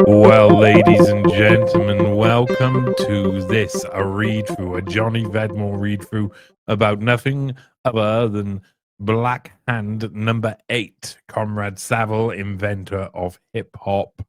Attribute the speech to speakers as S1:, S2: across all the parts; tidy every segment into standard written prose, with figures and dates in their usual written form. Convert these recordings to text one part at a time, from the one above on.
S1: Well, ladies and gentlemen, welcome to this, a read-through, a Johnny Vedmore read-through about nothing other than Black Hand number 8, Comrade Savile, Inventor of Hip-Hop.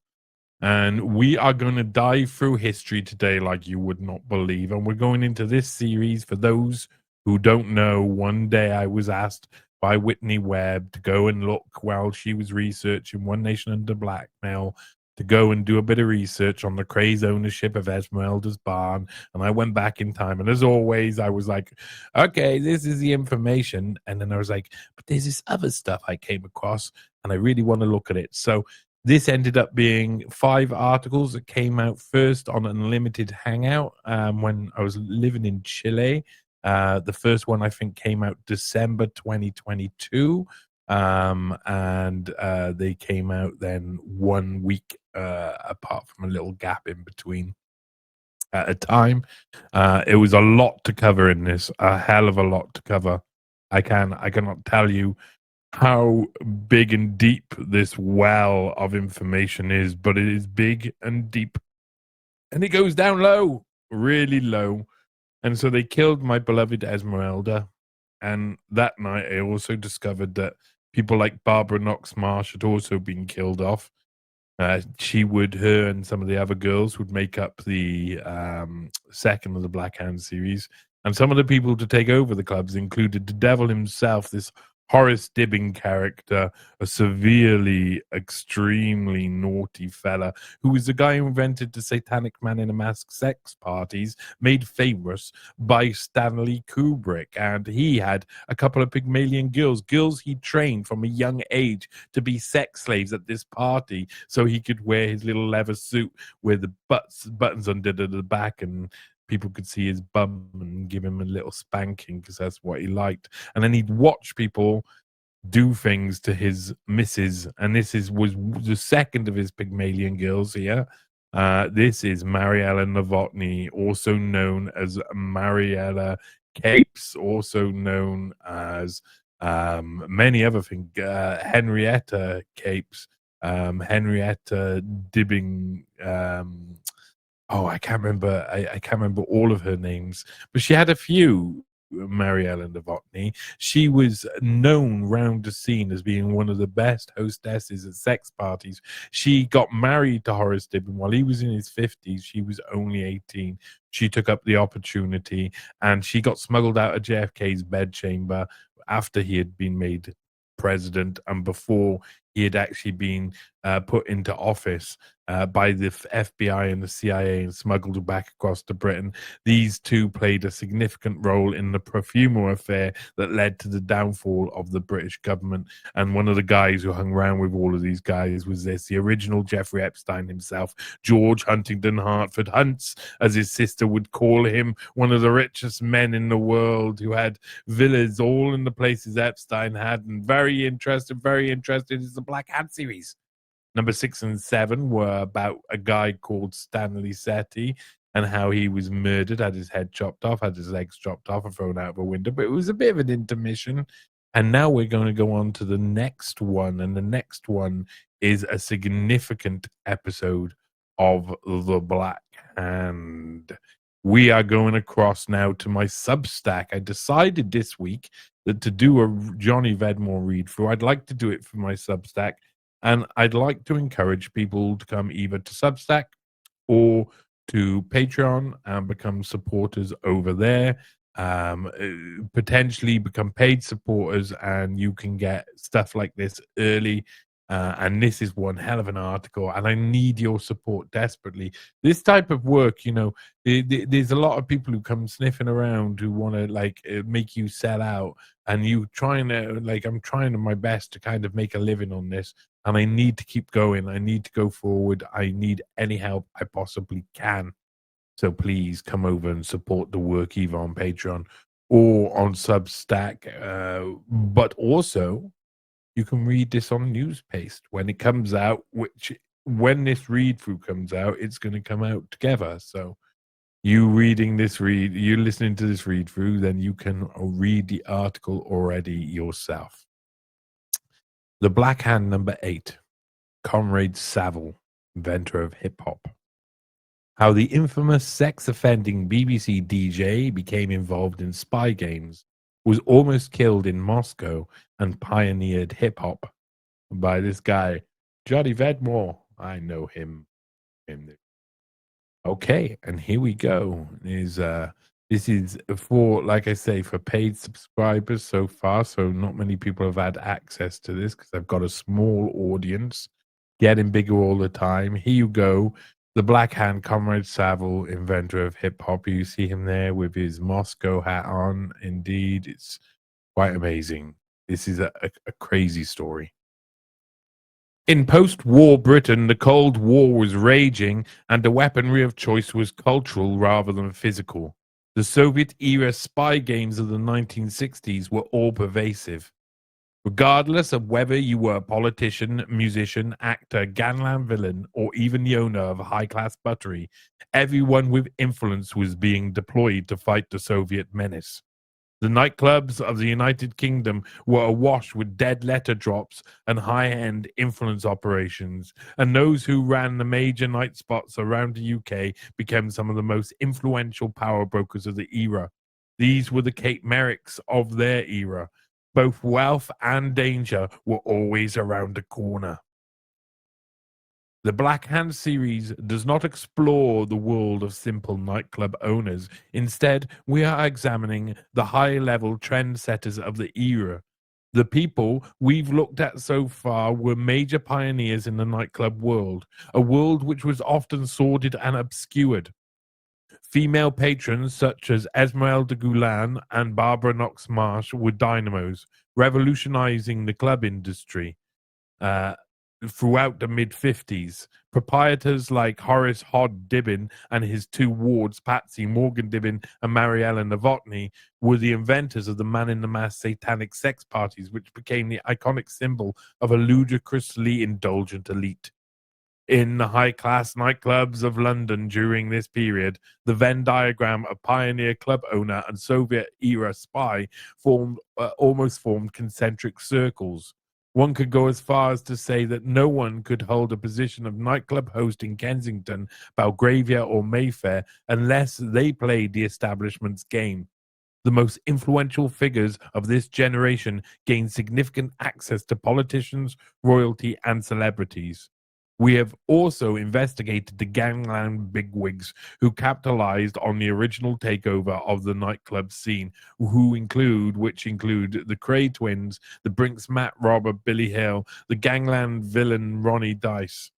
S1: And we are going to dive through history today like you would not believe. And we're going into this series, for those who don't know, one day I was asked by Whitney Webb to go and look while she was researching One Nation Under Blackmail, to go and do a bit of research on the crazed ownership of Esmeralda's barn. And I went back in time. And as always, I was like, okay, this is the information. And then I was like, but there's this other stuff I came across and I really want to look at it. So this ended up being 5 articles that came out first on Unlimited Hangout when I was living in Chile. The first one, I think, came out December 2022. And they came out then 1 week apart from a little gap in between at a time. It was a lot to cover in this, a hell of a lot to cover. I cannot tell you how big and deep this well of information is, but it is big and deep, and it goes down low, really low. And so they killed my beloved Esmeralda, and that night I also discovered that people like Barbara Knox Marsh had also been killed off. Her and some of the other girls would make up the second of the Black Hand series. And some of the people to take over the clubs included the devil himself, this Horace Dibbing character, a severely, extremely naughty fella, who was the guy who invented the Satanic Man in a Mask sex parties, made famous by Stanley Kubrick. And he had a couple of Pygmalion girls he trained from a young age to be sex slaves at this party, so he could wear his little leather suit with the buttons undid at the back, and people could see his bum and give him a little spanking because that's what he liked. And then he'd watch people do things to his missus, and was the second of his Pygmalion girls here. This is Mariella Novotny, also known as Mariella Capes, also known as many other things, Henrietta Capes, Henrietta Dibbing, I can't remember. I can't remember all of her names, but she had a few. Mariella Novotny. She was known round the scene as being one of the best hostesses at sex parties. She got married to Horace Dibbing while he was in his 50s. She was only 18. She took up the opportunity, and she got smuggled out of JFK's bedchamber after he had been made president and before he had actually been put into office by the FBI and the CIA and smuggled back across to Britain. These two played a significant role in the Perfumer affair that led to the downfall of the British government. And one of the guys who hung around with all of these guys was the original Jeffrey Epstein himself, George Huntington Hartford Hunts, as his sister would call him, one of the richest men in the world, who had villas all in the places Epstein had. And very interested is the Black Hand series. Number 6 and 7 were about a guy called Stanley Setti and how he was murdered, had his head chopped off, had his legs chopped off and thrown out of a window. But it was a bit of an intermission. And now we're going to go on to the next one. And the next one is a significant episode of The Black Hand. We are going across now to my Substack. I decided this week that to do a Johnny Vedmore read through, I'd like to do it for my Substack. And I'd like to encourage people to come either to Substack or to Patreon and become supporters over there. Potentially become paid supporters, and you can get stuff like this early. And this is one hell of an article, and I need your support desperately. This type of work, there's a lot of people who come sniffing around who want to make you sell out, and you trying to I'm trying my best to kind of make a living on this, and I need to keep going. I need to go forward. I need any help I possibly can. So please come over and support the work either on Patreon or on Substack, but also you can read this on Newspaste when it comes out, which when this read through comes out, it's going to come out together. So you listening to this read through, then you can read the article already yourself. The Black Hand number 8, Comrade Savile, inventor of hip hop. How the infamous sex offending BBC DJ became involved in spy games, was almost killed in Moscow, and pioneered hip hop by this guy, Johnny Vedmore. I know him. Okay, and here we go. This is for, like I say, for paid subscribers so far. So not many people have had access to this because I've got a small audience, getting bigger all the time. Here you go. The Black Hand, Comrade Savile, inventor of hip hop. You see him there with his Moscow hat on. Indeed, it's quite amazing. This is a crazy story. In post-war Britain, the Cold War was raging, and the weaponry of choice was cultural rather than physical. The Soviet-era spy games of the 1960s were all-pervasive. Regardless of whether you were a politician, musician, actor, gangland villain, or even the owner of a high-class buttery, everyone with influence was being deployed to fight the Soviet menace. The nightclubs of the United Kingdom were awash with dead letter drops and high-end influence operations, and those who ran the major night spots around the UK became some of the most influential power brokers of the era. These were the Kate Meyricks of their era. Both wealth and danger were always around the corner. The Black Hand series does not explore the world of simple nightclub owners. Instead, we are examining the high-level trendsetters of the era. The people we've looked at so far were major pioneers in the nightclub world, a world which was often sordid and obscured. Female patrons such as Esmeralda Gulan and Barbara Knox Marsh were dynamos, revolutionizing the club industry. Throughout the mid-50s, proprietors like Horace Hod Dibbin and his two wards, Patsy Morgan Dibbin and Mariella Novotny, were the inventors of the man-in-the-mask satanic sex parties, which became the iconic symbol of a ludicrously indulgent elite. In the high-class nightclubs of London during this period, the Venn diagram of pioneer club owner and Soviet-era spy almost formed concentric circles. One could go as far as to say that no one could hold a position of nightclub host in Kensington, Belgravia, or Mayfair unless they played the establishment's game. The most influential figures of this generation gained significant access to politicians, royalty, and celebrities. We have also investigated the gangland bigwigs who capitalized on the original takeover of the nightclub scene, which include the Cray twins, the Brinks Matt Robber Billy Hill, the gangland villain Ronnie Dice.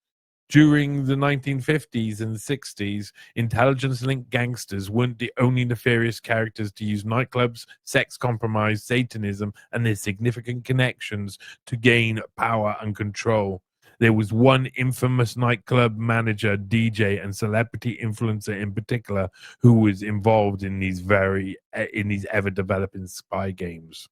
S1: During the 1950s and 60s, intelligence-linked gangsters weren't the only nefarious characters to use nightclubs, sex compromise, Satanism, and their significant connections to gain power and control. There was one infamous nightclub manager, DJ, and celebrity influencer in particular who was involved in these ever-developing spy games.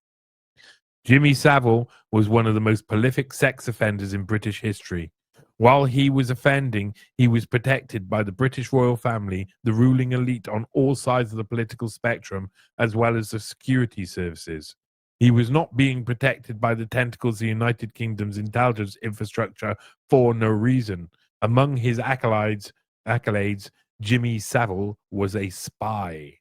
S1: Jimmy Savile was one of the most prolific sex offenders in British history. While he was offending, he was protected by the British royal family, the ruling elite on all sides of the political spectrum, as well as the security services. He was not being protected by the tentacles of the United Kingdom's intelligence infrastructure for no reason. Among his accolades, Jimmy Savile was a spy.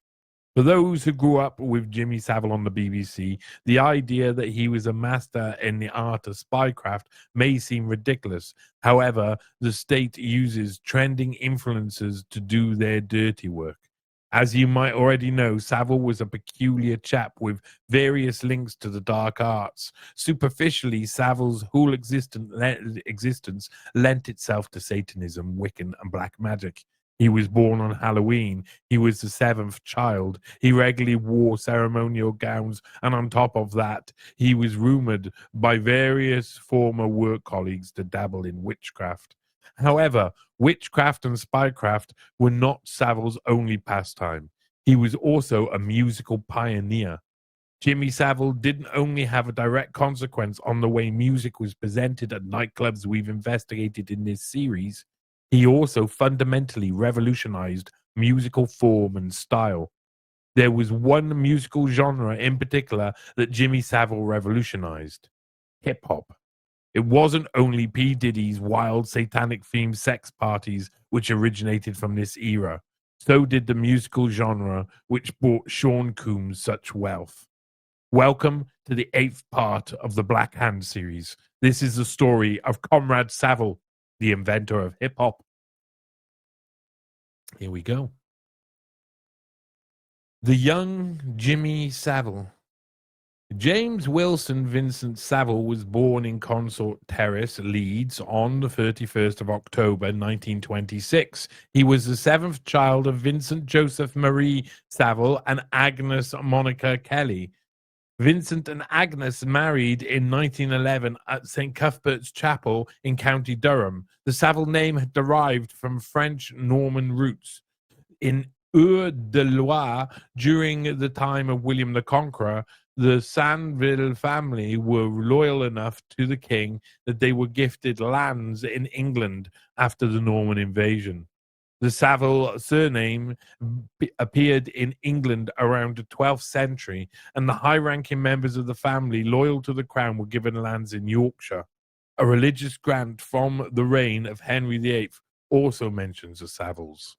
S1: For those who grew up with Jimmy Savile on the BBC, the idea that he was a master in the art of spycraft may seem ridiculous. However, the state uses trending influencers to do their dirty work. As you might already know, Savile was a peculiar chap with various links to the dark arts. Superficially, Savile's whole existence lent itself to Satanism, Wiccan, and black magic. He was born on Halloween. He was the seventh child. He regularly wore ceremonial gowns, and on top of that, he was rumored by various former work colleagues to dabble in witchcraft. However, witchcraft and spycraft were not Savile's only pastime. He was also a musical pioneer. Jimmy Savile didn't only have a direct consequence on the way music was presented at nightclubs we've investigated in this series, he also fundamentally revolutionized musical form and style. There was one musical genre in particular that Jimmy Savile revolutionized: hip hop. It wasn't only P. Diddy's wild satanic themed sex parties which originated from this era. So did the musical genre which brought Sean Combs such wealth. Welcome to the 8th part of the Black Hand series. This is the story of Comrade Savile, the inventor of hip hop. Here we go. The young Jimmy Savile. James Wilson Vincent Savile was born in Consort Terrace, Leeds, on the 31st of October 1926. He was the 7th child of Vincent Joseph Marie Savile and Agnes Monica Kelly. Vincent and Agnes married in 1911 at St. Cuthbert's Chapel in County Durham. The Savile name had derived from French Norman roots. In Eure-de-Loire, during the time of William the Conqueror, the Savile family were loyal enough to the king that they were gifted lands in England after the Norman invasion. The Savile surname appeared in England around the 12th century, and the high-ranking members of the family loyal to the crown were given lands in Yorkshire. A religious grant from the reign of Henry VIII also mentions the Saviles.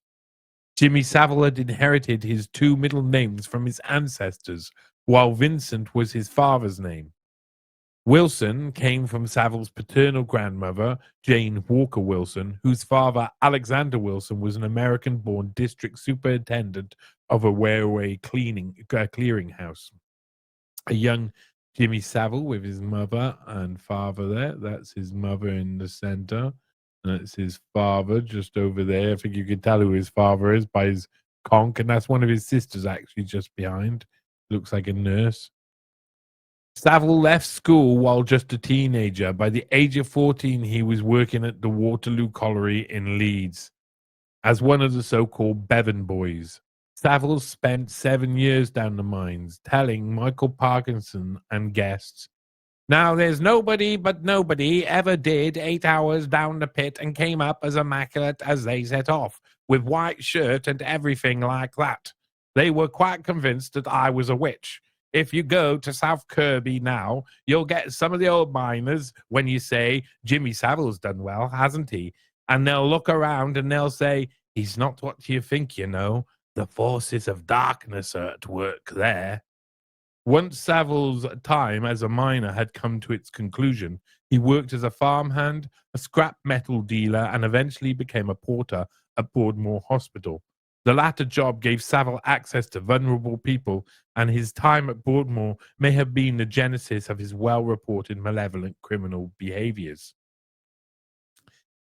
S1: Jimmy Savile had inherited his two middle names from his ancestors, while Vincent was his father's name. Wilson came from Savile's paternal grandmother, Jane Walker Wilson, whose father, Alexander Wilson, was an American-born district superintendent of a railway clearinghouse. A young Jimmy Savile with his mother and father there. That's his mother in the center. And that's his father just over there. I think you can tell who his father is by his conch, and that's one of his sisters actually just behind. Looks like a nurse. Savile left school while just a teenager. By the age of 14, he was working at the Waterloo Colliery in Leeds as one of the so-called Bevan boys. Savile spent 7 years down the mines, telling Michael Parkinson and guests, "Now there's nobody but nobody ever did 8 hours down the pit and came up as immaculate as they set off, with white shirt and everything like that. They were quite convinced that I was a witch. If you go to South Kirby now, you'll get some of the old miners when you say, 'Jimmy Savile's done well, hasn't he?' And they'll look around and they'll say, 'He's not what you think, you know. The forces of darkness are at work there.'" Once Savile's time as a miner had come to its conclusion, he worked as a farmhand, a scrap metal dealer, and eventually became a porter at Broadmoor Hospital. The latter job gave Savile access to vulnerable people, and his time at Broadmoor may have been the genesis of his well-reported malevolent criminal behaviors.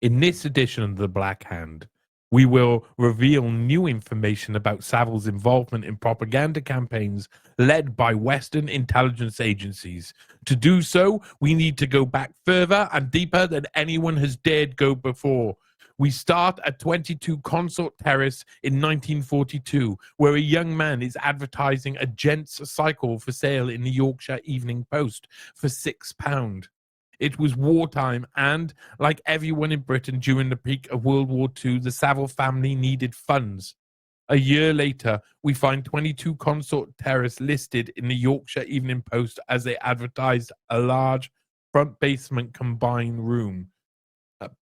S1: In this edition of The Black Hand, we will reveal new information about Savile's involvement in propaganda campaigns led by Western intelligence agencies. To do so, we need to go back further and deeper than anyone has dared go before. We start at 22 Consort Terrace in 1942, where a young man is advertising a gents cycle for sale in the Yorkshire Evening Post for £6. It was wartime, and like everyone in Britain during the peak of World War II, the Savile family needed funds. A year later, we find 22 Consort Terrace listed in the Yorkshire Evening Post as they advertised a large front basement combined room,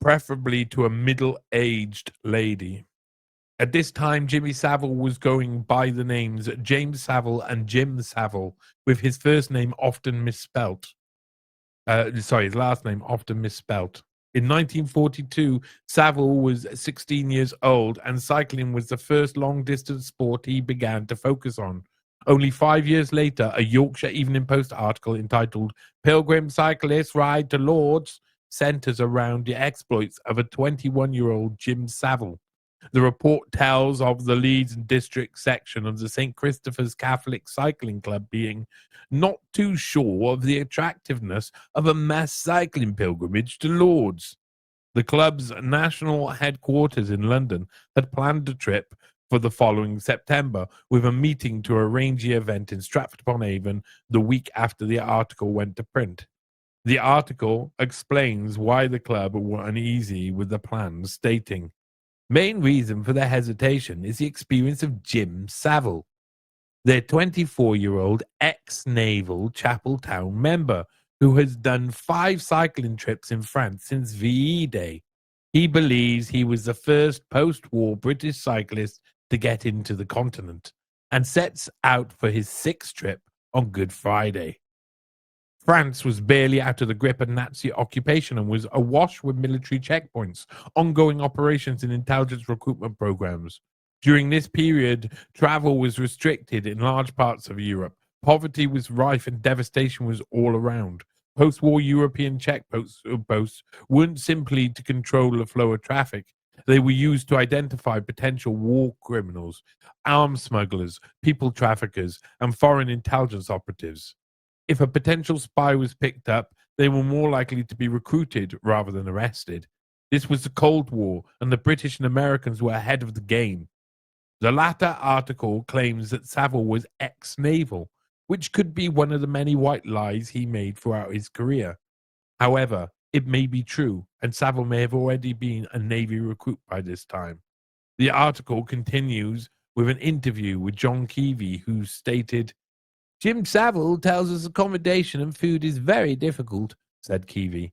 S1: preferably to a middle-aged lady. At this time, Jimmy Savile was going by the names James Savile and Jim Savile, with his first name often misspelt. His last name often misspelt. In 1942, Savile was 16 years old, and cycling was the first long-distance sport he began to focus on. Only 5 years later, a Yorkshire Evening Post article entitled "Pilgrim Cyclists Ride to Lord's" centers around the exploits of a 21-year-old Jim Savile. The report tells of the Leeds District section of the St. Christopher's Catholic Cycling Club being not too sure of the attractiveness of a mass cycling pilgrimage to Lourdes. The club's national headquarters in London had planned the trip, for the following September, with a meeting to arrange the event in Stratford-upon-Avon the week after the article went to print. The article explains why the club were uneasy with the plans, stating, "Main reason for their hesitation is the experience of Jim Savile, their 24-year-old ex-naval Chapeltown member, who has done 5 cycling trips in France since VE Day. He believes he was the first post-war British cyclist to get into the continent, and sets out for his 6th trip on Good Friday. France was barely out of the grip of Nazi occupation and was awash with military checkpoints, ongoing operations and intelligence recruitment programs. During this period, travel was restricted in large parts of Europe. Poverty was rife and devastation was all around. Post-war European checkposts weren't simply to control the flow of traffic. They were used to identify potential war criminals, arms smugglers, people traffickers, and foreign intelligence operatives. If a potential spy was picked up, they were more likely to be recruited rather than arrested. This was the Cold War, and the British and Americans were ahead of the game. The latter article claims that Savile was ex-naval, which could be one of the many white lies he made throughout his career. However, it may be true, and Savile may have already been a Navy recruit by this time. The article continues with an interview with John Keavy, who stated, "Jim Savile tells us accommodation and food is very difficult," said Keavy.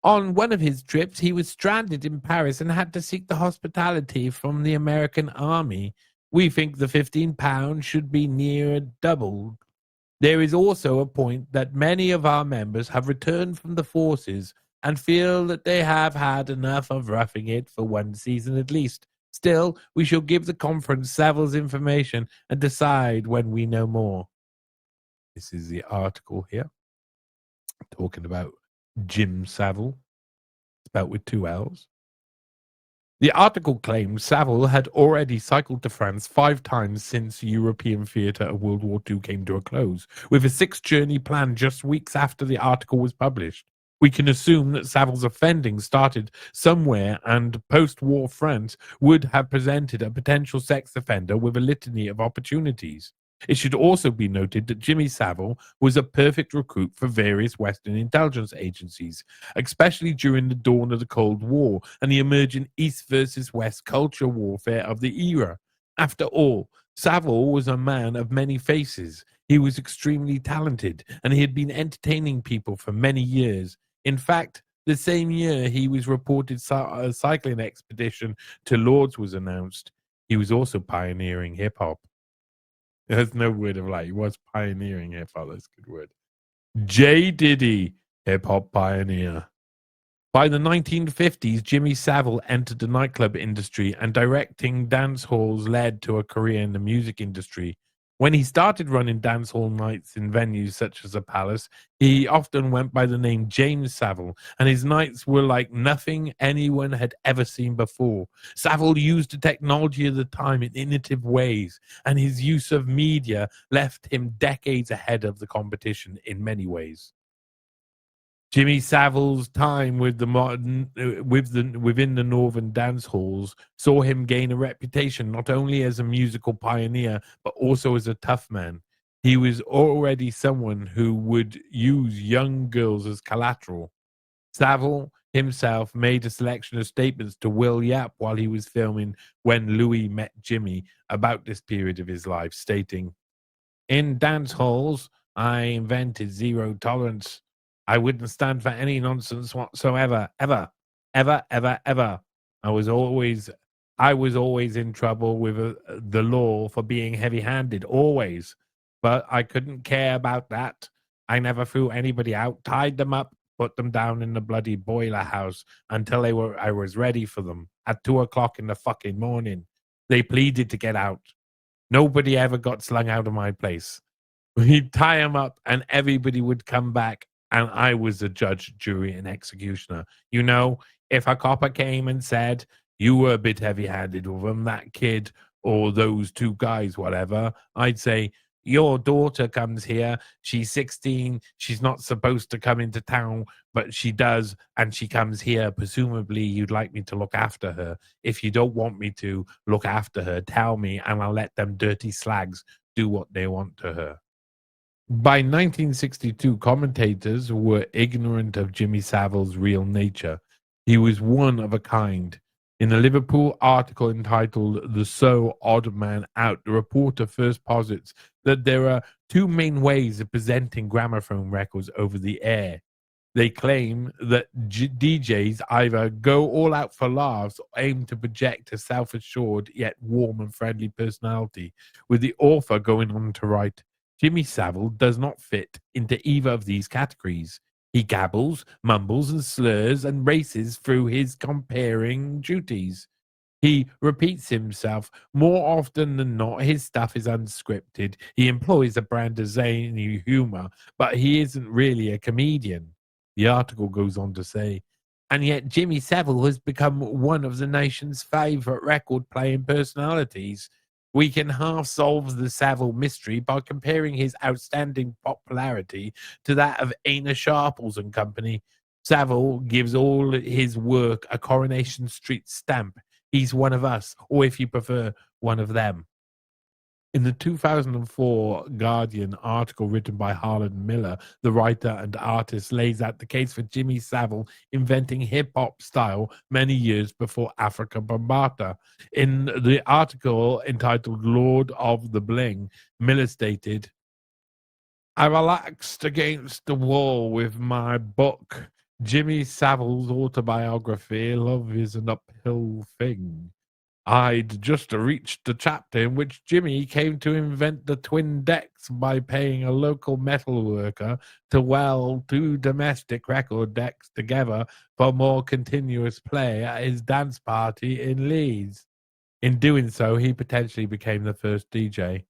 S1: "On one of his trips, he was stranded in Paris and had to seek the hospitality from the American army. We think the £15 should be near double. There is also a point that many of our members have returned from the forces and feel that they have had enough of roughing it for one season at least. Still, we shall give the conference Savile's information and decide when we know more." This is the article here, talking about Jim Savile, spelled with 2 L's. The article claims Savile had already cycled to France 5 times since the European theatre of World War II came to a close, with a 6th journey planned just weeks after the article was published. We can assume that Savile's offending started somewhere, and post-war France would have presented a potential sex offender with a litany of opportunities. It should also be noted that Jimmy Savile was a perfect recruit for various Western intelligence agencies, especially during the dawn of the Cold War and the emerging East versus West culture warfare of the era. After all, Savile was a man of many faces. He was extremely talented, and he had been entertaining people for many years. In fact, the same year he was reported a cycling expedition to Lords was announced, he was also pioneering hip-hop. There's no word of lie. He was pioneering hip hop. That's a good word. J. Diddy, hip hop pioneer. By the 1950s, Jimmy Savile entered the nightclub industry, and directing dance halls led to a career in the music industry. When he started running dance hall nights in venues such as the Palace, he often went by the name James Savile, and his nights were like nothing anyone had ever seen before. Savile used the technology of the time in innovative ways, and his use of media left him decades ahead of the competition in many ways. Jimmy Savile's time with within the northern dance halls saw him gain a reputation not only as a musical pioneer but also as a tough man. He was already someone who would use young girls as collateral. Savile himself made a selection of statements to Will Yap while he was filming When Louis Met Jimmy about this period of his life, stating, "In dance halls, I invented zero tolerance. I wouldn't stand for any nonsense whatsoever, ever, ever, ever, ever. I was always in trouble with the law for being heavy-handed, always. But I couldn't care about that. I never threw anybody out, tied them up, put them down in the bloody boiler house until I was ready for them at 2:00 in the fucking morning. They pleaded to get out. Nobody ever got slung out of my place. He'd tie them up and everybody would come back, and I was the judge, jury, and executioner. You know, if a copper came and said, you were a bit heavy-handed with them, that kid, or those 2 guys, whatever, I'd say, Your daughter comes here. She's 16. She's not supposed to come into town, but she does, and she comes here. Presumably, you'd like me to look after her. If you don't want me to look after her, tell me, and I'll let them dirty slags do what they want to her." By 1962, commentators were ignorant of Jimmy Savile's real nature. He was one of a kind. In a Liverpool article entitled "The So Odd Man Out," the reporter first posits that there are two main ways of presenting gramophone records over the air. They claim that DJs either go all out for laughs or aim to project a self-assured yet warm and friendly personality, with the author going on to write, "Jimmy Savile does not fit into either of these categories. He gabbles, mumbles, and slurs and races through his comparing duties. He repeats himself. More often than not, his stuff is unscripted. He employs a brand of zany humor, but he isn't really a comedian." The article goes on to say, "And yet Jimmy Savile has become one of the nation's favorite record playing personalities. We can half solve the Savile mystery by comparing his outstanding popularity to that of Aina Sharples and Company. Savile gives all his work a Coronation Street stamp. He's one of us, or if you prefer, one of them." In the 2004 Guardian article written by Harlan Miller, the writer and artist lays out the case for Jimmy Savile inventing hip-hop style many years before Africa Bambaataa. In the article entitled "Lord of the Bling," Miller stated, "I relaxed against the wall with my book, Jimmy Savile's autobiography. Love is an uphill thing. I'd just reached the chapter in which Jimmy came to invent the twin decks by paying a local metal worker to weld two domestic record decks together for more continuous play at his dance party in Leeds. In doing so, he potentially became the first DJ."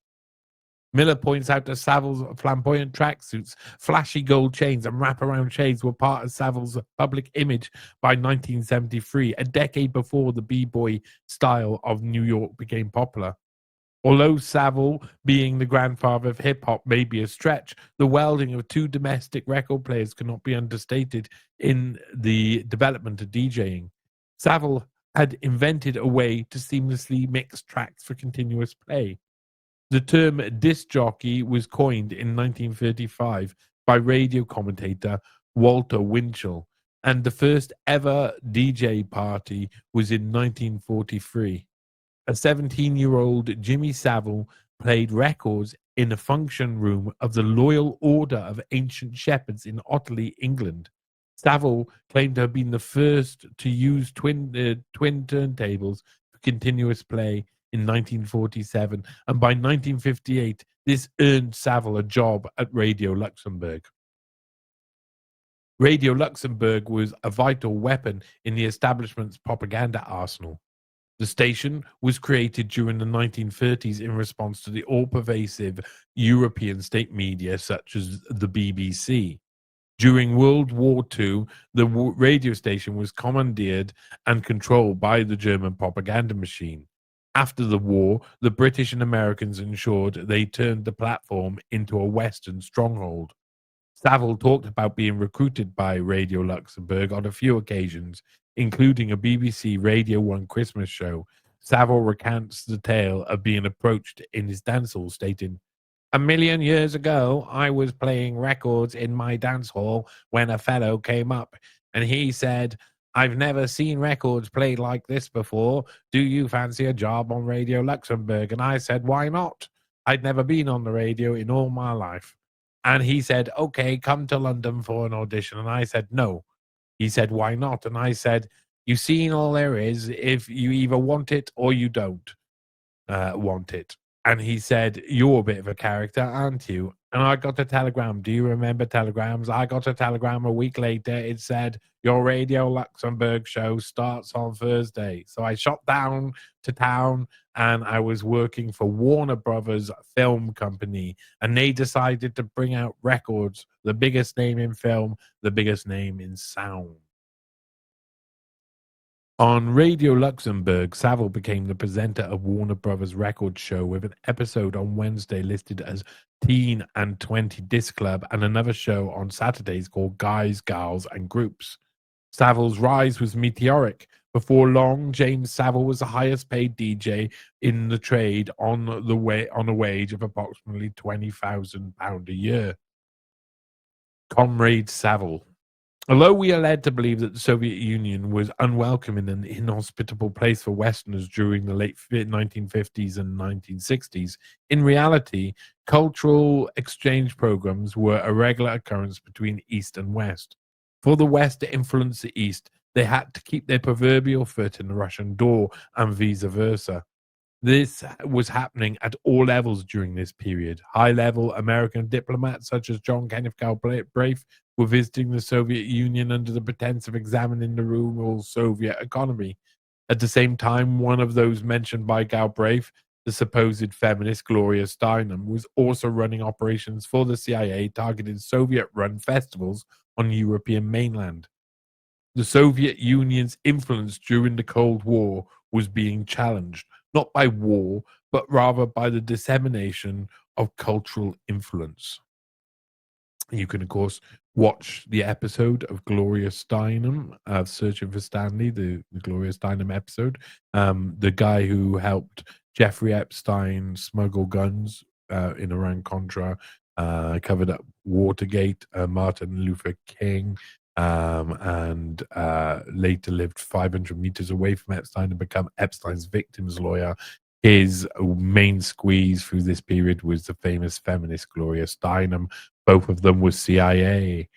S1: Miller points out that Savile's flamboyant tracksuits, flashy gold chains, and wraparound shades were part of Savile's public image by 1973, a decade before the b-boy style of New York became popular. Although Savile, being the grandfather of hip-hop, may be a stretch, the welding of two domestic record players cannot be understated in the development of DJing. Savile had invented a way to seamlessly mix tracks for continuous play. The term disc jockey was coined in 1935 by radio commentator Walter Winchell, and the first ever DJ party was in 1943. A 17-year-old Jimmy Savile played records in a function room of the Loyal Order of Ancient Shepherds in Otley, England. Savile claimed to have been the first to use twin turntables for continuous play in 1947, and by 1958, this earned Savile a job at Radio Luxembourg. Radio Luxembourg was a vital weapon in the establishment's propaganda arsenal. The station was created during the 1930s in response to the all-pervasive European state media such as the BBC. During World War II, the radio station was commandeered and controlled by the German propaganda machine. After the war, the British and Americans ensured they turned the platform into a Western stronghold. Savile talked about being recruited by Radio Luxembourg on a few occasions, including a BBC Radio 1 Christmas show. Savile recounts the tale of being approached in his dance hall, stating, "A million years ago, I was playing records in my dance hall when a fellow came up, and he said, 'I've never seen records played like this before. Do you fancy a job on Radio Luxembourg?' And I said, 'Why not?' I'd never been on the radio in all my life. And he said, 'Okay, come to London for an audition.' And I said, 'No.' He said, 'Why not?' And I said, 'You've seen all there is. If you either want it or you don't want it.' And he said, 'You're a bit of a character, aren't you?' And I got a telegram. Do you remember telegrams? I got a telegram a week later. It said, 'Your Radio Luxembourg show starts on Thursday.' So I shot down to town, and I was working for Warner Brothers Film Company, and they decided to bring out records, the biggest name in film, the biggest name in sound." On Radio Luxembourg, Savile became the presenter of Warner Brothers Records show with an episode on Wednesday listed as Teen and 20 Disc Club and another show on Saturdays called Guys, Gals and Groups. Savile's rise was meteoric. Before long, James Savile was the highest paid DJ in the trade on a wage of approximately £20,000 a year. Comrade Savile. Although we are led to believe that the Soviet Union was unwelcoming and inhospitable place for Westerners during the late 1950s and 1960s, in reality, cultural exchange programs were a regular occurrence between East and West. For the West to influence the East, they had to keep their proverbial foot in the Russian door and vice versa. This was happening at all levels during this period. High-level American diplomats such as John Kenneth Galbraith were visiting the Soviet Union under the pretense of examining the rural Soviet economy. At the same time, one of those mentioned by Galbraith, the supposed feminist Gloria Steinem, was also running operations for the CIA targeting Soviet-run festivals on European mainland. The Soviet Union's influence during the Cold War was being challenged, not by war, but rather by the dissemination of cultural influence. You can, of course, watch the episode of Gloria Steinem, Searching for Stanley, the Gloria Steinem episode. The guy who helped Jeffrey Epstein smuggle guns in Iran-Contra, covered up Watergate, Martin Luther King, and later lived 500 meters away from Epstein and become Epstein's victim's lawyer. His main squeeze through this period was the famous feminist Gloria Steinem. Both of them were CIA.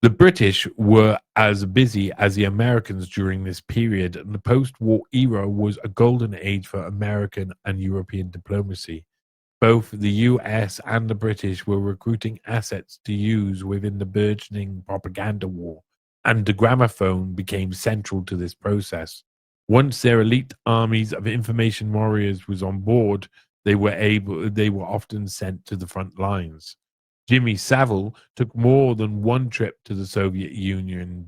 S1: The British were as busy as the Americans during this period, and the post-war era was a golden age for American and European diplomacy. Both the US and the British were recruiting assets to use within the burgeoning propaganda war, and the gramophone became central to this process. Once their elite armies of information warriors was on board, they were often sent to the front lines. Jimmy Savile took more than one trip to the Soviet Union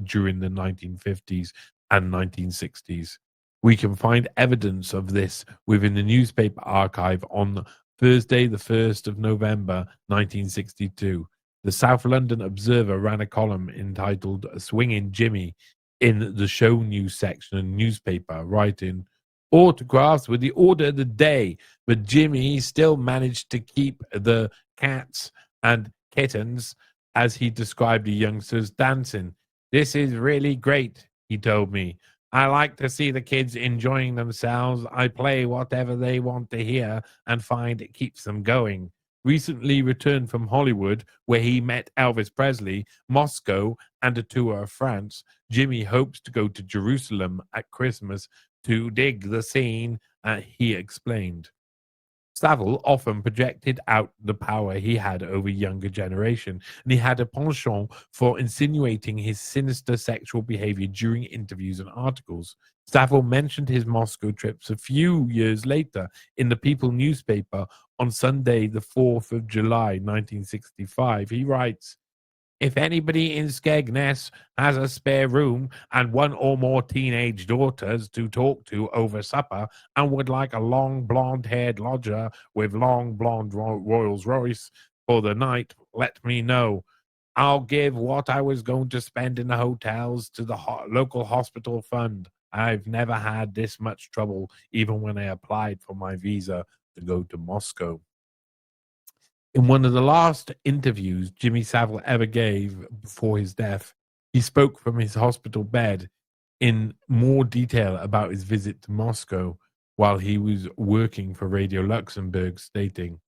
S1: during the 1950s and 1960s. We can find evidence of this within the newspaper archive on Thursday, the 1st of November, 1962. The South London Observer ran a column entitled Swingin' Jimmy in the show news section of the newspaper, writing, autographs were the order of the day, but Jimmy still managed to keep the cats and kittens, as he described the youngsters, dancing. This is really great, he told me. I like to see the kids enjoying themselves. I play whatever they want to hear and find it keeps them going. Recently returned from Hollywood, where he met Elvis Presley, Moscow, and a tour of France, Jimmy hopes to go to Jerusalem at Christmas to dig the scene, he explained. Savile often projected out the power he had over younger generation, and he had a penchant for insinuating his sinister sexual behavior during interviews and articles. Savile mentioned his Moscow trips a few years later in the People newspaper on Sunday, the 4th of July, 1965. He writes, if anybody in Skegness has a spare room and one or more teenage daughters to talk to over supper and would like a long blonde-haired lodger with long blonde Rolls Royce for the night, let me know. I'll give what I was going to spend in the hotels to the local hospital fund. I've never had this much trouble, even when I applied for my visa to go to Moscow. In one of the last interviews Jimmy Savile ever gave before his death, he spoke from his hospital bed in more detail about his visit to Moscow while he was working for Radio Luxembourg, stating,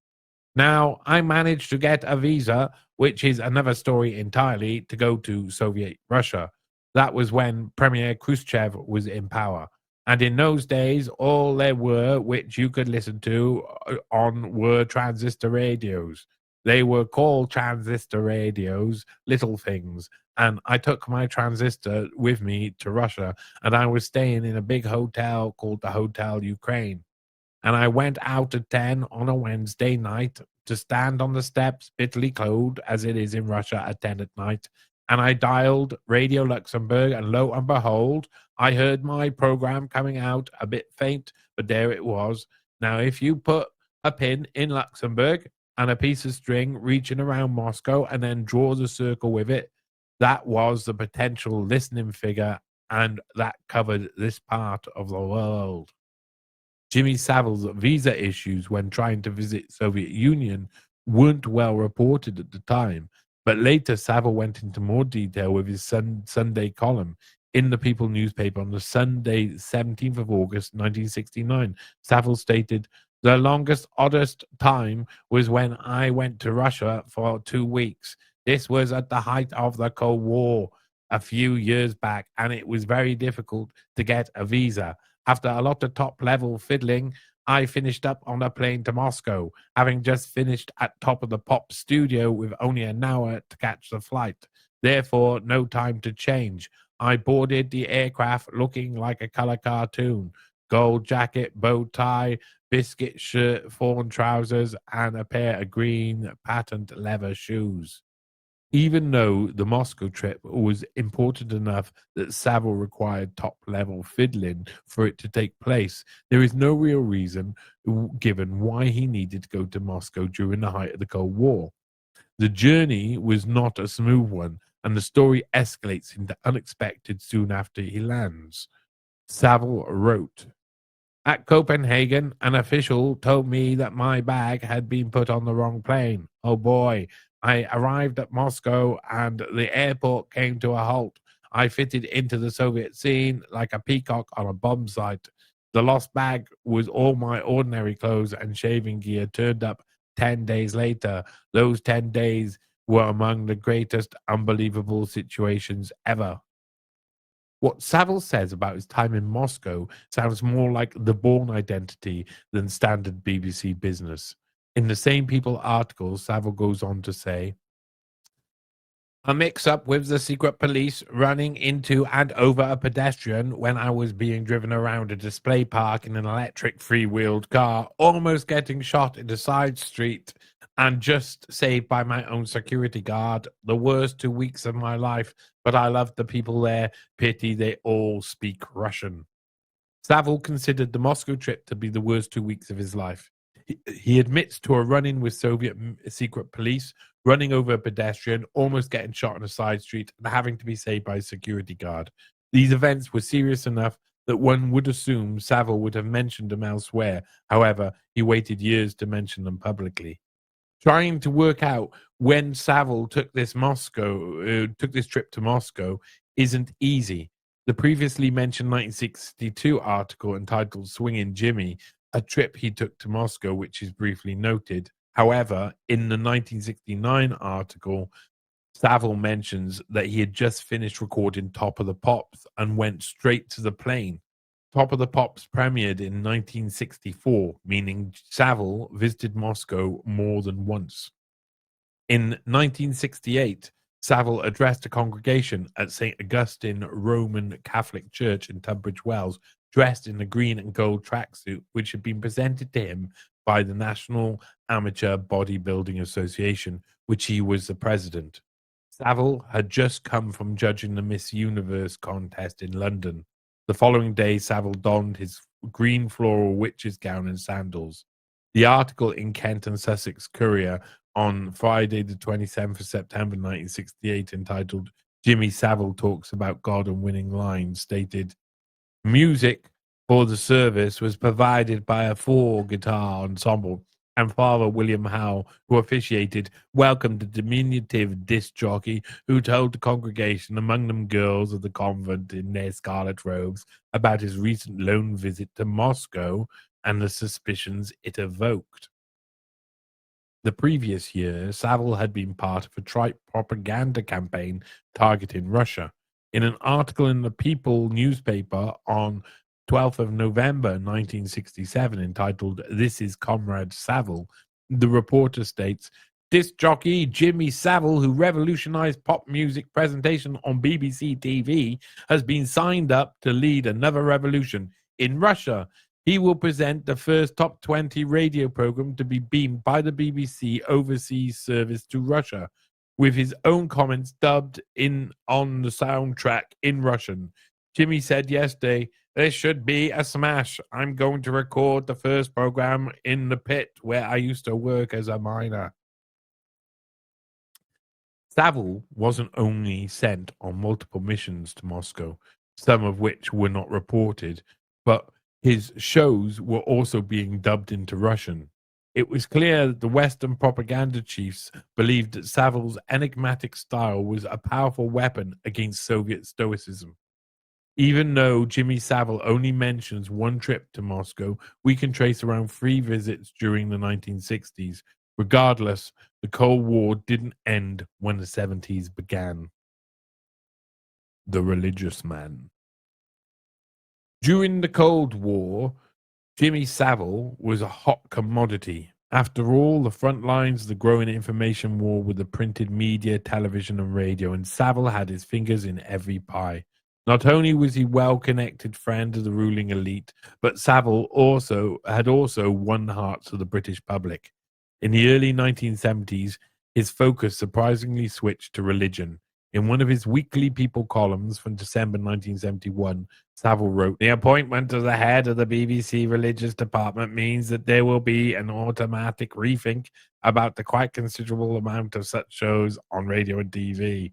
S1: now, I managed to get a visa, which is another story entirely, to go to Soviet Russia. That was when Premier Khrushchev was in power. And in those days, all there were which you could listen to on were transistor radios. They were called transistor radios, little things. And I took my transistor with me to Russia, and I was staying in a big hotel called the Hotel Ukraine. And I went out at 10 on a Wednesday night to stand on the steps, bitterly cold as it is in Russia at 10 at night, and I dialed Radio Luxembourg, and lo and behold, I heard my program coming out a bit faint, but there it was. Now, if you put a pin in Luxembourg and a piece of string reaching around Moscow and then draws a circle with it, that was the potential listening figure, and that covered this part of the world. Jimmy Savile's visa issues when trying to visit Soviet Union weren't well reported at the time, but later Savile went into more detail with his Sunday column in the People newspaper on the Sunday, 17th of August, 1969. Savile stated, "The longest, oddest time was when I went to Russia for 2 weeks. This was at the height of the Cold War a few years back, and it was very difficult to get a visa. After a lot of top-level fiddling, I finished up on a plane to Moscow, having just finished at Top of the Pop studio with only an hour to catch the flight. Therefore, no time to change. I boarded the aircraft looking like a color cartoon. Gold jacket, bow tie, biscuit shirt, fawn trousers, and a pair of green patent leather shoes." Even though the Moscow trip was important enough that Savile required top-level fiddling for it to take place, there is no real reason given why he needed to go to Moscow during the height of the Cold War. The journey was not a smooth one, and the story escalates into unexpected soon after he lands. Savile wrote, "At Copenhagen, an official told me that my bag had been put on the wrong plane. Oh boy, I arrived at Moscow and the airport came to a halt. I fitted into the Soviet scene like a peacock on a bomb site. The lost bag was all my ordinary clothes and shaving gear turned up 10 days later. Those 10 days were among the greatest unbelievable situations ever." What Savile says about his time in Moscow sounds more like the Bourne Identity than standard BBC business. In the same People article, Savile goes on to say, "A mix-up with the secret police, running into and over a pedestrian when I was being driven around a display park in an electric three-wheeled car, almost getting shot in a side street, and just saved by my own security guard. The worst 2 weeks of my life, but I loved the people there. Pity they all speak Russian." Savile considered the Moscow trip to be the worst 2 weeks of his life. He admits to a run-in with Soviet secret police, running over a pedestrian, almost getting shot on a side street, and having to be saved by a security guard. These events were serious enough that one would assume Savile would have mentioned them elsewhere. However, he waited years to mention them publicly. Trying to work out when Savile took this trip to Moscow isn't easy. The previously mentioned 1962 article entitled "Swingin' Jimmy," a trip he took to Moscow, which is briefly noted. However, in the 1969 article, Savile mentions that he had just finished recording Top of the Pops and went straight to the plane. Top of the Pops premiered in 1964, meaning Savile visited Moscow more than once. In 1968, Savile addressed a congregation at St. Augustine Roman Catholic Church in Tunbridge Wells, dressed in a green and gold tracksuit, which had been presented to him by the National Amateur Bodybuilding Association, which he was the president. Savile had just come from judging the Miss Universe contest in London. The following day, Savile donned his green floral witch's gown and sandals. The article in Kent and Sussex Courier on Friday, the 27th of September 1968, entitled "Jimmy Savile Talks About God and Winning Lines," stated, "Music for the service was provided by a four-guitar ensemble, and Father William Howe, who officiated, welcomed a diminutive disc jockey who told the congregation, among them girls of the convent in their scarlet robes, about his recent lone visit to Moscow and the suspicions it evoked." The previous year, Savile had been part of a trite propaganda campaign targeting Russia. In an article in the People newspaper on 12th of November 1967 entitled "This is Comrade Savile," the reporter states, "Disc jockey Jimmy Savile, who revolutionized pop music presentation on BBC TV, has been signed up to lead another revolution in Russia. He will present the first top 20 radio program to be beamed by the BBC overseas service to Russia. with his own comments dubbed in on the soundtrack in Russian. Jimmy said yesterday, "This should be a smash. I'm going to record the first program in the pit where I used to work as a miner." Savile wasn't only sent on multiple missions to Moscow, some of which were not reported, but his shows were also being dubbed into Russian. It was clear that the Western propaganda chiefs believed that Savile's enigmatic style was a powerful weapon against Soviet stoicism. Even though Jimmy Savile only mentions one trip to Moscow, we can trace around 3 visits during the 1960s. Regardless, the Cold War didn't end when the 70s began. The religious man. During the Cold War, Jimmy Savile was a hot commodity. After all, the front lines of the growing information war were the printed media, television, and radio, and Savile had his fingers in every pie. Not only was he well-connected friend of the ruling elite, but Savile also won the hearts of the British public. In the early 1970s, his focus surprisingly switched to religion. In one of his weekly People columns from December 1971, Savile wrote, "The appointment of the head of the BBC religious department means that there will be an automatic rethink about the quite considerable amount of such shows on radio and TV.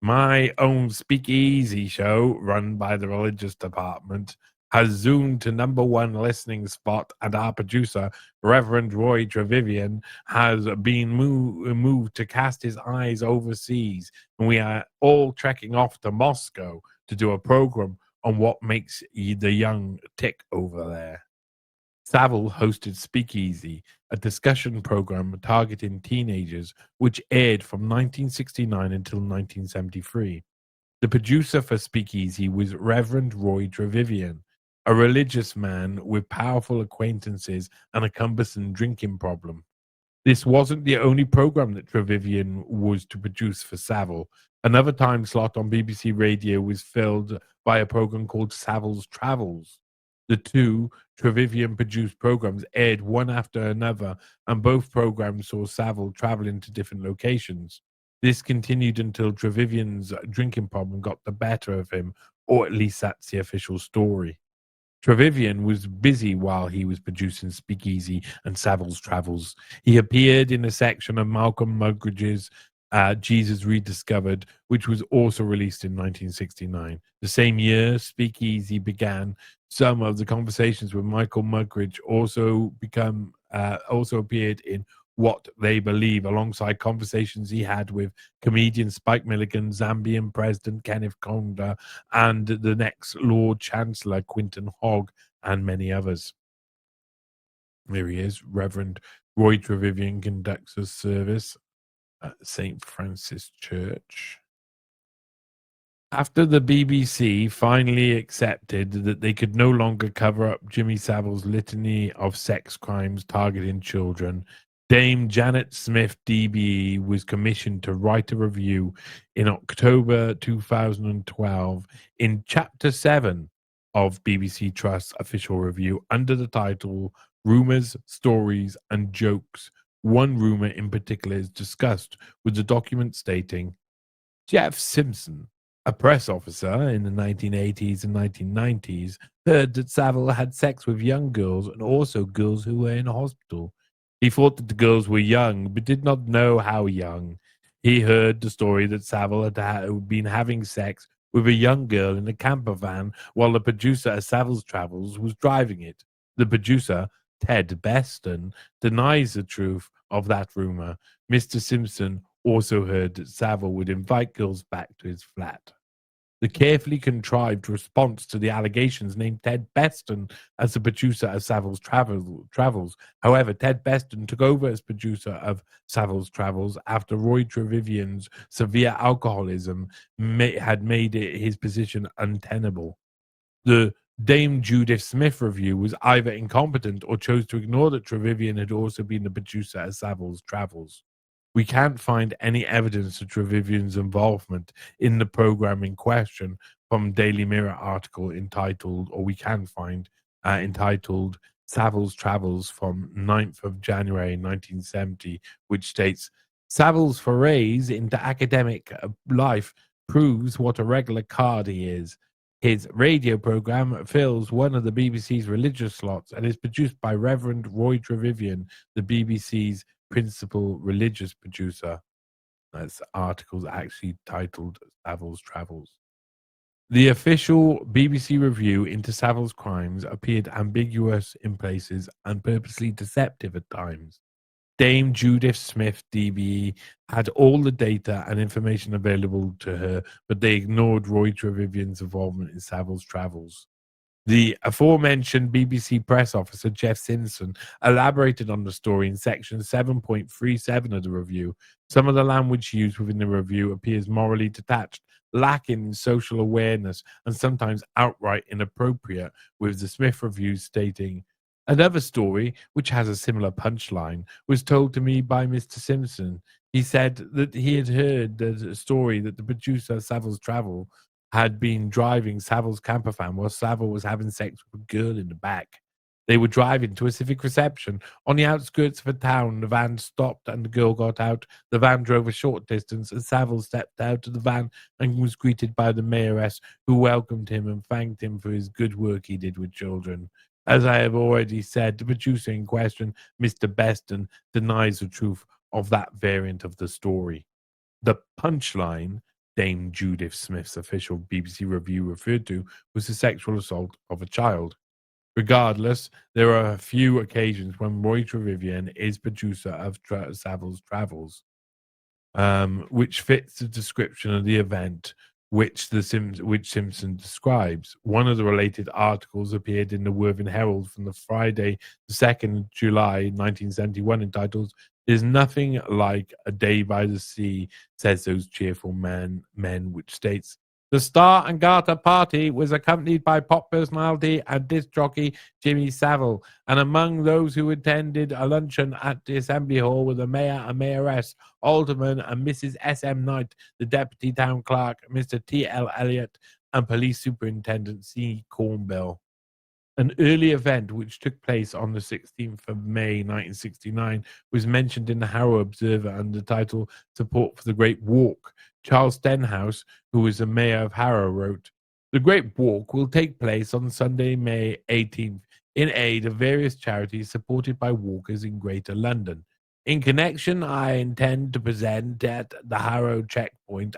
S1: My own speakeasy show, run by the religious department, has zoomed to #1 listening spot, and our producer, Reverend Roy Trevivian, has been moved to cast his eyes overseas, and we are all trekking off to Moscow to do a program on what makes the young tick over there." Savile hosted Speakeasy, a discussion program targeting teenagers, which aired from 1969 until 1973. The producer for Speakeasy was Reverend Roy Trevivian, a religious man with powerful acquaintances and a cumbersome drinking problem. This wasn't the only program that Trevivian was to produce for Savile. Another time slot on BBC Radio was filled by a program called Savile's Travels. The two Trevivian produced programs aired one after another, and both programs saw Savile traveling to different locations. This continued until Trevivian's drinking problem got the better of him, or at least that's the official story. Trevivian was busy while he was producing Speakeasy and Savile's Travels. He appeared in a section of Malcolm Muggeridge's Jesus Rediscovered, which was also released in 1969. The same year, Speakeasy began. Some of the conversations with Michael Muggeridge also appeared in What They Believe, alongside conversations he had with comedian Spike Milligan, Zambian President Kenneth Kaunda, and the next Lord Chancellor Quinton Hogg, and many others. Here he is. Reverend Roy Trevivian conducts a service at St. Francis Church. After the BBC finally accepted that they could no longer cover up Jimmy Savile's litany of sex crimes targeting children, Dame Janet Smith DBE was commissioned to write a review in October 2012 in Chapter 7 of BBC Trust's official review under the title Rumours, Stories and Jokes. One rumour in particular is discussed, with the document stating, Jeff Simpson, a press officer in the 1980s and 1990s, heard that Savile had sex with young girls and also girls who were in hospital. He thought that the girls were young, but did not know how young. He heard the story that Savile had been having sex with a young girl in a camper van while the producer of Savile's Travels was driving it. The producer, Ted Beston, denies the truth of that rumor. Mr. Simpson also heard that Savile would invite girls back to his flat. The carefully contrived response to the allegations named Ted Beston as the producer of Savile's Travels. However, Ted Beston took over as producer of Savile's Travels after Roy Trevivian's severe alcoholism had made his position untenable. The Dame Judith Smith review was either incompetent or chose to ignore that Trevivian had also been the producer of Savile's Travels. We can't find any evidence of Trevivian's involvement in the program in question from Daily Mirror article entitled Savile's Travels from 9th of January 1970, which states Savile's forays into academic life proves what a regular card he is. His radio program fills one of the BBC's religious slots and is produced by Reverend Roy Trevivian, the BBC's principal religious producer. That's articles actually titled Savile's Travels. The official BBC review into Savile's crimes appeared ambiguous in places and purposely deceptive at times. Dame Judith Smith, DBE, had all the data and information available to her, but they ignored Roy Trevivian's involvement in Savile's travels. The aforementioned BBC press officer, Jeff Simpson, elaborated on the story in section 7.37 of the review. Some of the language used within the review appears morally detached, lacking in social awareness, and sometimes outright inappropriate, with the Smith review stating, "Another story, which has a similar punchline, was told to me by Mr. Simpson. He said that he had heard the story that the producer of Savile's Travel had been driving Savile's camper van while Savile was having sex with a girl in the back. They were driving to a civic reception on the outskirts of a town. The van stopped and the girl got out. The van drove a short distance and Savile stepped out of the van and was greeted by the mayoress, who welcomed him and thanked him for his good work he did with children. As I have already said, the producer in question, Mr. Beston, denies the truth of that variant of the story." The punchline Dame Judith Smith's official BBC review referred to was the sexual assault of a child. Regardless, there are a few occasions when Roy Trevivian is producer of Savile's Travels, which fits the description of the event which Simpson describes. One of the related articles appeared in the Worthing Herald from the Friday, the 2nd July 1971, entitled "There's Nothing Like a Day by the Sea, Says Those Cheerful Men," which states, "The Star and Garter party was accompanied by pop personality and disc jockey Jimmy Savile, and among those who attended a luncheon at the Assembly Hall were the Mayor and Mayoress, Alderman and Mrs. S.M. Knight, the Deputy Town Clerk, Mr. T.L. Elliott, and Police Superintendent C. Cornbill." An early event which took place on the 16th of May 1969 was mentioned in the Harrow Observer under the title "Support for the Great Walk." Charles Stenhouse, who was the mayor of Harrow, wrote, "The Great Walk will take place on Sunday, May 18th, in aid of various charities supported by walkers in Greater London. In connection, I intend to present at the Harrow checkpoint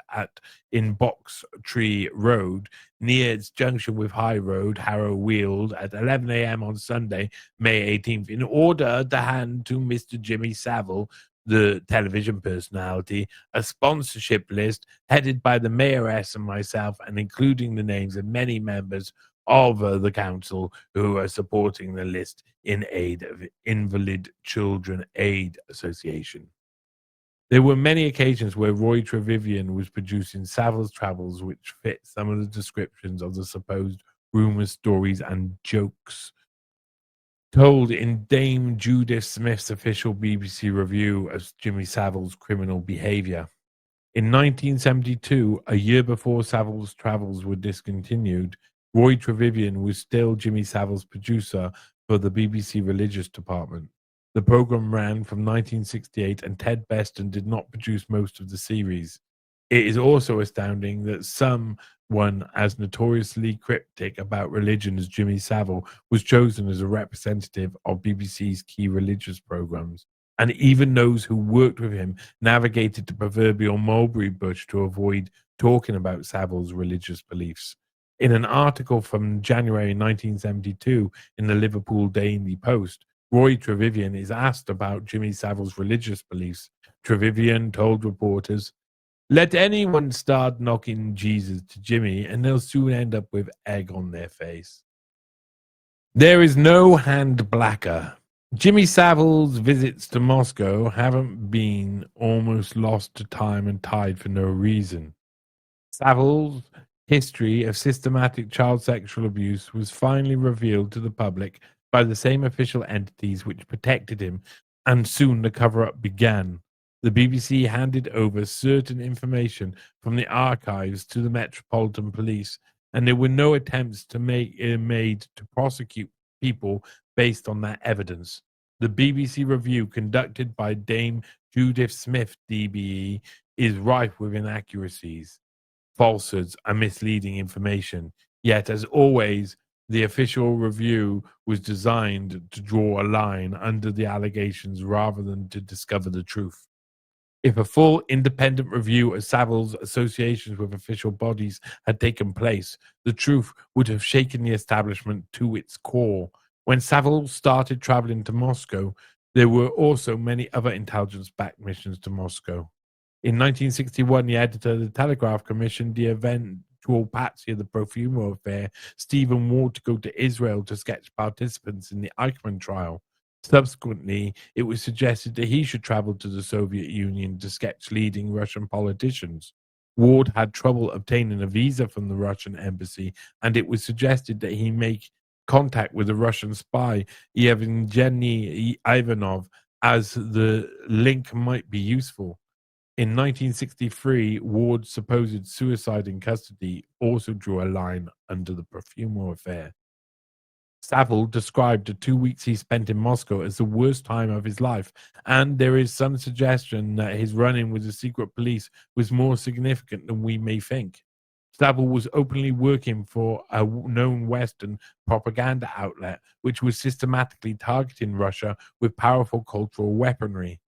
S1: in Box Tree Road, near its junction with High Road, Harrow Weald, at 11 a.m. on Sunday, May 18th, in order to hand to Mr. Jimmy Savile, the television personality, a sponsorship list headed by the mayoress and myself, and including the names of many members of the council who are supporting the list in aid of Invalid Children Aid Association." There were many occasions where Roy Trevivian was producing Savile's Travels, which fit some of the descriptions of the supposed rumors, stories, and jokes told in Dame Judith Smith's official BBC review of Jimmy Savile's criminal behavior. In 1972, a year before Savile's Travels were discontinued, Roy Trevivian was still Jimmy Savile's producer for the BBC Religious Department. The program ran from 1968 and Ted Beston did not produce most of the series. It is also astounding that someone as notoriously cryptic about religion as Jimmy Savile was chosen as a representative of BBC's key religious programs. And even those who worked with him navigated the proverbial mulberry bush to avoid talking about Savile's religious beliefs. In an article from January 1972 in the Liverpool Daily Post, Roy Trevivian is asked about Jimmy Savile's religious beliefs. Trevivian told reporters, "Let anyone start knocking Jesus to Jimmy and they'll soon end up with egg on their face. There is no hand blacker. Jimmy Savile's visits to Moscow haven't been almost lost to time and tide for no reason. Savile's history of systematic child sexual abuse was finally revealed to the public by the same official entities which protected him, and soon the cover-up began. The BBC handed over certain information from the archives to the Metropolitan Police, and there were no attempts made to prosecute people based on that evidence. The BBC review conducted by Dame Judith Smith, DBE, is rife with inaccuracies, falsehoods, and misleading information. Yet, as always, the official review was designed to draw a line under the allegations rather than to discover the truth. If a full independent review of Savile's associations with official bodies had taken place, the truth would have shaken the establishment to its core. When Savile started traveling to Moscow, there were also many other intelligence-backed missions to Moscow. In 1961, the editor of the Telegraph commissioned the eventual patsy of the Profumo affair, Stephen Ward, to go to Israel to sketch participants in the Eichmann trial. Subsequently, it was suggested that he should travel to the Soviet Union to sketch leading Russian politicians. Ward had trouble obtaining a visa from the Russian embassy, and it was suggested that he make contact with a Russian spy, Yevgeny Ivanov, as the link might be useful. In 1963, Ward's supposed suicide in custody also drew a line under the Profumo affair. Savile described the 2 weeks he spent in Moscow as the worst time of his life, and there is some suggestion that his run-in with the secret police was more significant than we may think. Savile was openly working for a known Western propaganda outlet, which was systematically targeting Russia with powerful cultural weaponry.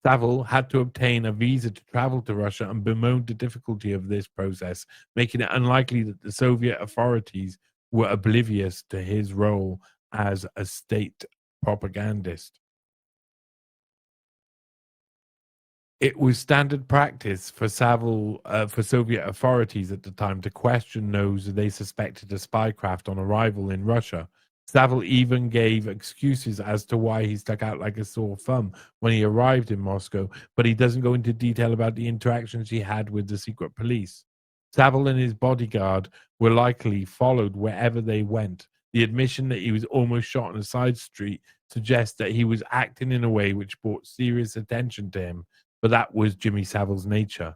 S1: Savile had to obtain a visa to travel to Russia and bemoaned the difficulty of this process, making it unlikely that the Soviet authorities were oblivious to his role as a state propagandist. It was standard practice for for Soviet authorities at the time to question those they suspected of spycraft on arrival in Russia. Savile even gave excuses as to why he stuck out like a sore thumb when he arrived in Moscow, but he doesn't go into detail about the interactions he had with the secret police. Savile and his bodyguard were likely followed wherever they went. The admission that he was almost shot on a side street suggests that he was acting in a way which brought serious attention to him, but that was Jimmy Savile's nature.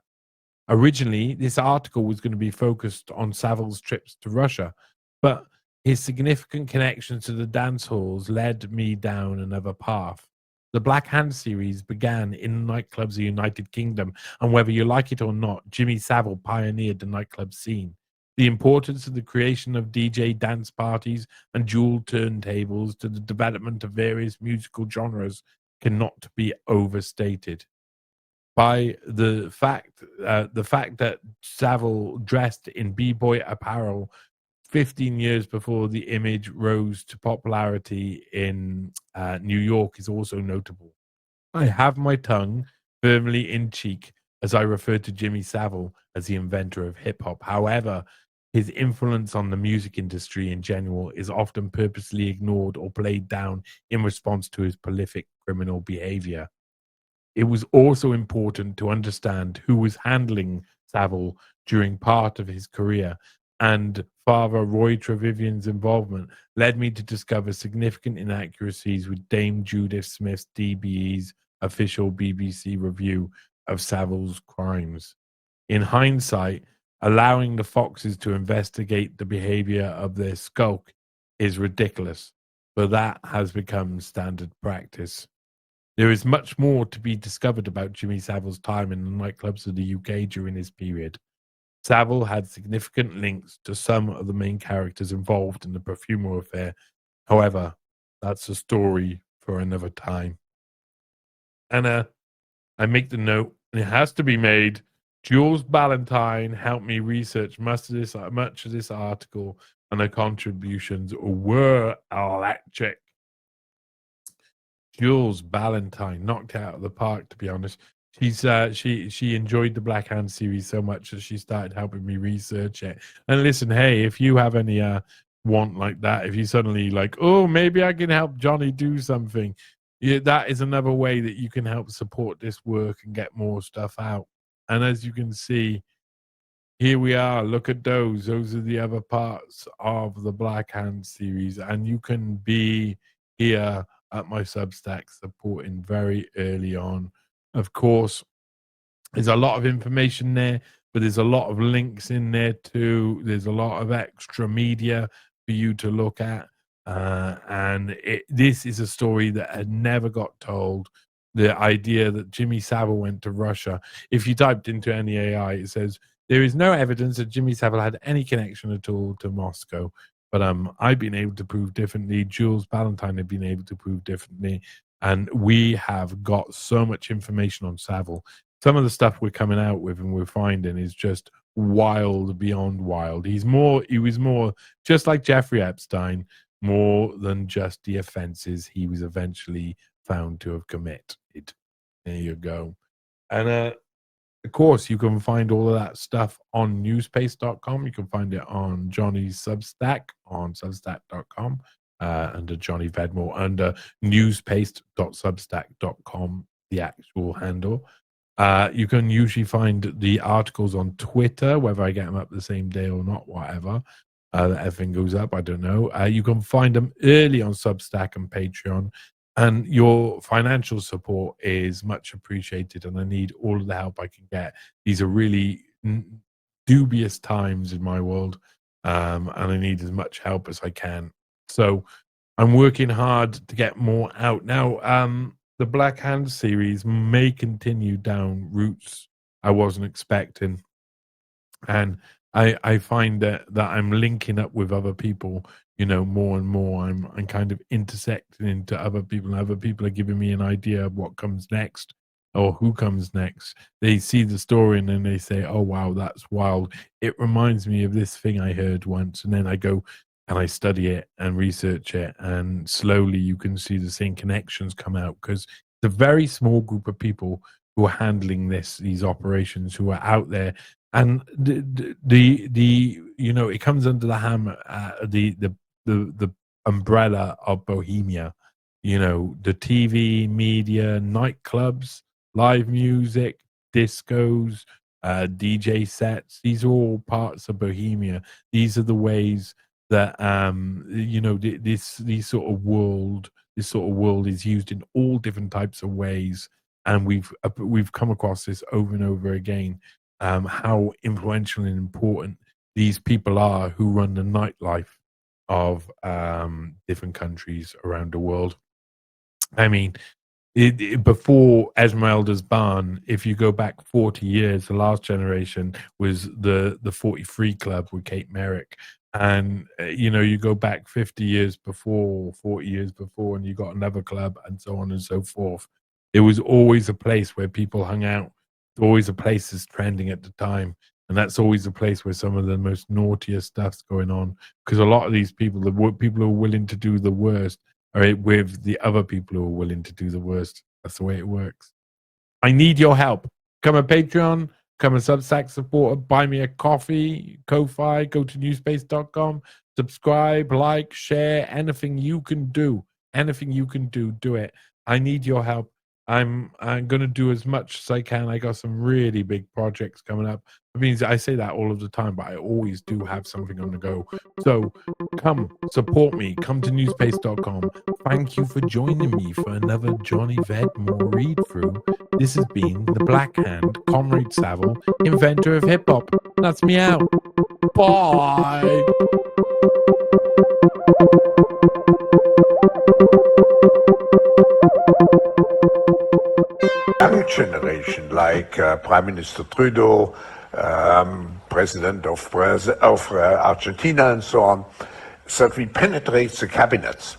S1: Originally, this article was going to be focused on Savile's trips to Russia, but his significant connections to the dance halls led me down another path. The Black Hand series began in nightclubs of the United Kingdom, and whether you like it or not, Jimmy Savile pioneered the nightclub scene. The importance of the creation of DJ dance parties and dual turntables to the development of various musical genres cannot be overstated. By the fact that Savile dressed in b-boy apparel 15 years before the image rose to popularity in New York is also notable. I have my tongue firmly in cheek as I refer to Jimmy Savile as the inventor of hip hop. However, his influence on the music industry in general is often purposely ignored or played down in response to his prolific criminal behavior. It was also important to understand who was handling Savile during part of his career, and Father Roy Trevivian's involvement led me to discover significant inaccuracies with Dame Judith Smith's DBE's official BBC review of Savile's crimes. In hindsight, allowing the Foxes to investigate the behavior of their skulk is ridiculous, but that has become standard practice. There is much more to be discovered about Jimmy Savile's time in the nightclubs of the UK during this period. Savile had significant links to some of the main characters involved in the Profumo affair. However, that's a story for another time. Anna, I make the note, and it has to be made. Jules Ballantyne helped me research much of this article, and her contributions were electric. Jules Ballantyne knocked it out of the park, to be honest. She enjoyed the Black Hand series so much that she started helping me research it. And listen, hey, if you have any want like that, if you suddenly like, oh, maybe I can help Johnny do something, yeah, that is another way that you can help support this work and get more stuff out. And as you can see, here we are. Look at those. Those are the other parts of the Black Hand series. And you can be here at my Substack supporting very early on. Of course, there's a lot of information there, but there's a lot of links in there too. There's a lot of extra media for you to look at. And this is a story that had never got told. The idea that Jimmy Savile went to Russia. If you typed into any AI, it says there is no evidence that Jimmy Savile had any connection at all to Moscow. But I've been able to prove differently. Jules Ballantyne have been able to prove differently. And we have got so much information on Savile. Some of the stuff we're coming out with and we're finding is just wild beyond wild. He was more just like Jeffrey Epstein, more than just the offenses he was eventually found to have committed. There you go. And of course, you can find all of that stuff on newspace.com. You can find it on Johnny's Substack on substack.com, under Johnny Vedmore, under newspace.substack.com, the actual handle. You can usually find the articles on Twitter, whether I get them up the same day or not, whatever. Everything goes up, I don't know. You can find them early on Substack and Patreon. And your financial support is much appreciated, and I need all of the help I can get. These are really dubious times in my world, and I need as much help as I can. So I'm working hard to get more out. Now, the Black Hand series may continue down routes I wasn't expecting. And I find that I'm linking up with other people, more and more. I'm kind of intersecting into other people, and other people are giving me an idea of what comes next or who comes next. They see the story and then they say, oh, wow, that's wild. It reminds me of this thing I heard once. And then I go and I study it and research it. And slowly you can see the same connections come out, because it's a very small group of people who are handling these operations, who are out there. And it comes under the hammer, the umbrella of Bohemia, the TV, media, nightclubs, live music, discos, DJ sets. These are all parts of Bohemia. These are the ways that this sort of world is used in all different types of ways. And we've come across this over and over again. How influential and important these people are who run the nightlife of different countries around the world. I mean, before Esmeralda's Barn, if you go back 40 years, the last generation was the 43 Club with Kate Meyrick. And, you go back 50 years before, 40 years before, and you got another club and so on and so forth. It was always a place where people hung out. Always a place that's trending at the time, and that's always a place where some of the most naughtiest stuff's going on, because a lot of these people, the people who are willing to do the worst, are with the other people who are willing to do the worst. That's the way it works. I need your help. Come a Patreon, come a Substack supporter, buy me a coffee, Ko-Fi, go to newspace.com, subscribe, like, share, anything you can do, do it. I need your help. I'm going to do as much as I can. I got some really big projects coming up. I mean, I say that all of the time, but I always do have something on the go. So come support me. Come to newspace.com. Thank you for joining me for another Johnny Vedmore read-through. This has been The Black Hand, Comrade Savile, inventor of hip-hop. That's me out. Bye.
S2: Young generation, like Prime Minister Trudeau, President of Argentina, and so on, that we penetrate the cabinets.